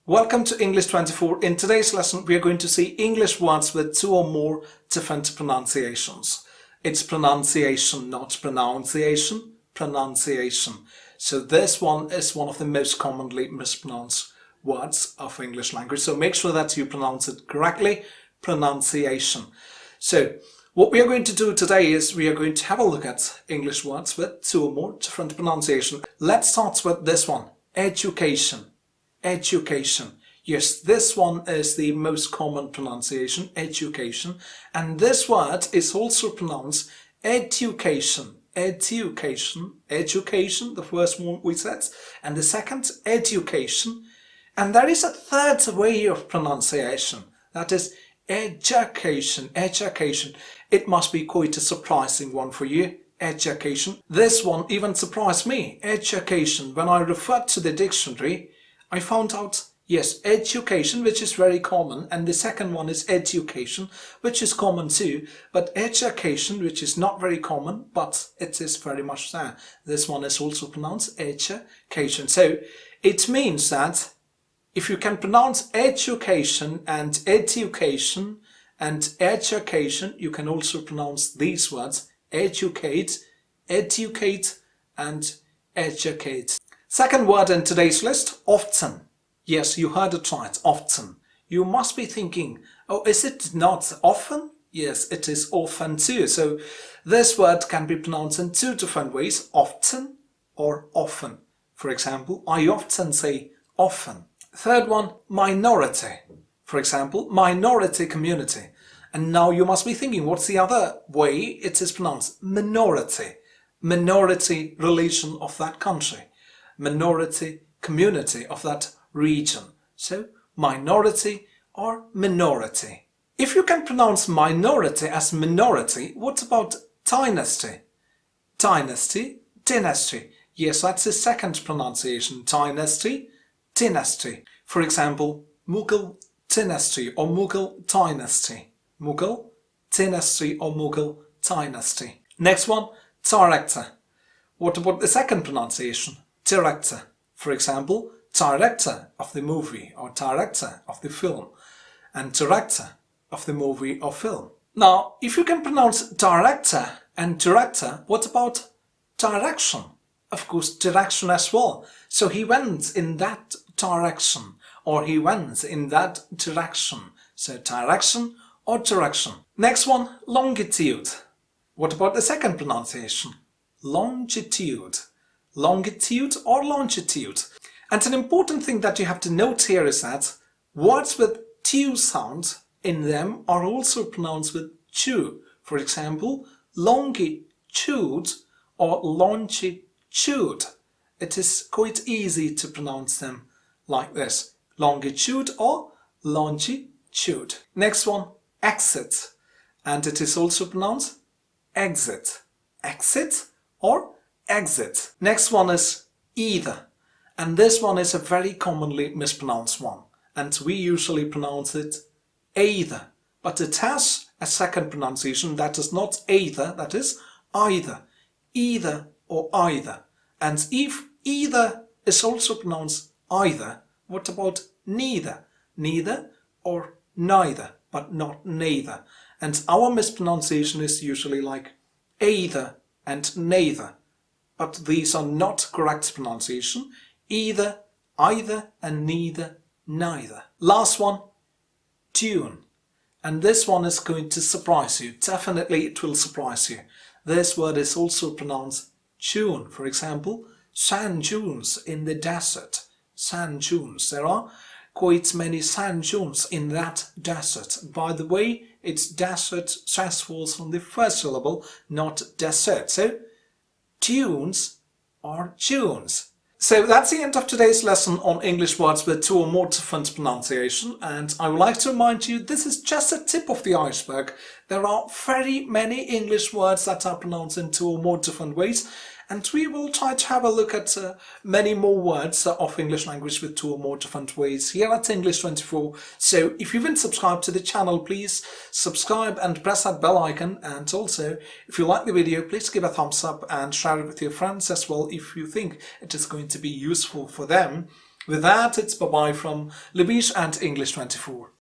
Welcome to English 24. In today's lesson, we are going to see English words with two or more different pronunciations. It's pronunciation, not pronunciation. Pronunciation. So this one is one of the most commonly mispronounced words of English language. So make sure that you pronounce it correctly. Pronunciation. So what we are going to do today is we are going to have a look at English words with two or more different pronunciation. Let's start with this one. Education. Education. Yes, this one is the most common pronunciation, education. And this word is also pronounced education. Education. Education, the first one we said. And the second, education. And there is a third way of pronunciation. That is education. Education. It must be quite a surprising one for you. Education. This one even surprised me. Education. When I referred to the dictionary, I found out, yes, education, which is very common, and the second one is education, which is common too, but education, which is not very common, but it is very much there. This one is also pronounced education. So it means that if you can pronounce education and education and education, you can also pronounce these words, educate, educate, and educate. Second word in today's list, often. Yes, you heard it right, often. You must be thinking, oh, is it not often? Yes, it is often too. So this word can be pronounced in two different ways, often or often. For example, I often say often. Third one, minority. For example, minority community. And now you must be thinking, what's the other way it is pronounced? Minority. Minority religion of that country. Minority community of that region. So minority or minority. If you can pronounce minority as minority, what about dynasty? Dynasty, dynasty. Yes, that's the second pronunciation. Dynasty, dynasty. For example, Mughal dynasty or Mughal dynasty. Mughal dynasty or Mughal dynasty. Next one, director. What about the second pronunciation? Director. For example, director of the movie or director of the film and director of the movie or film. Now, if you can pronounce director and director, what about direction? Of course, direction as well. So he went in that direction or he went in that direction. So direction or direction. Next one, longitude. What about the second pronunciation? Longitude. Longitude or longitude. And an important thing that you have to note here is that words with tu sound in them are also pronounced with chu. For example, longitude or longitude. It is quite easy to pronounce them like this. Longitude or longitude. Next one, exit. And it is also pronounced exit. Exit or exit. Next one is either. And this one is a very commonly mispronounced one. And we usually pronounce it either. But it has a second pronunciation that is not either, that is either. Either or either. And if either is also pronounced either, what about neither? Neither or neither, but not neither. And our mispronunciation is usually like either and neither. But these are not correct pronunciation. Either, either, and neither, neither. Last one, Dune. And this one is going to surprise you. Definitely it will surprise you. This word is also pronounced Dune. For example, sand dunes in the desert. Sand dunes. There are quite many sand dunes in that desert. By the way, it's desert, stress falls on the first syllable, not desert. So, dunes or dunes. So that's the end of today's lesson on English words with two or more different pronunciation, and I would like to remind you this is just a tip of the iceberg. There are very many English words that are pronounced in two or more different ways, and we will try to have a look at many more words of English language with two or more different ways here at English 24. So if you haven't subscribed to the channel, please subscribe and press that bell icon. And also, if you like the video, please give a thumbs up and share it with your friends as well if you think it is going to be useful for them. With that, it's bye-bye from Libège and English 24.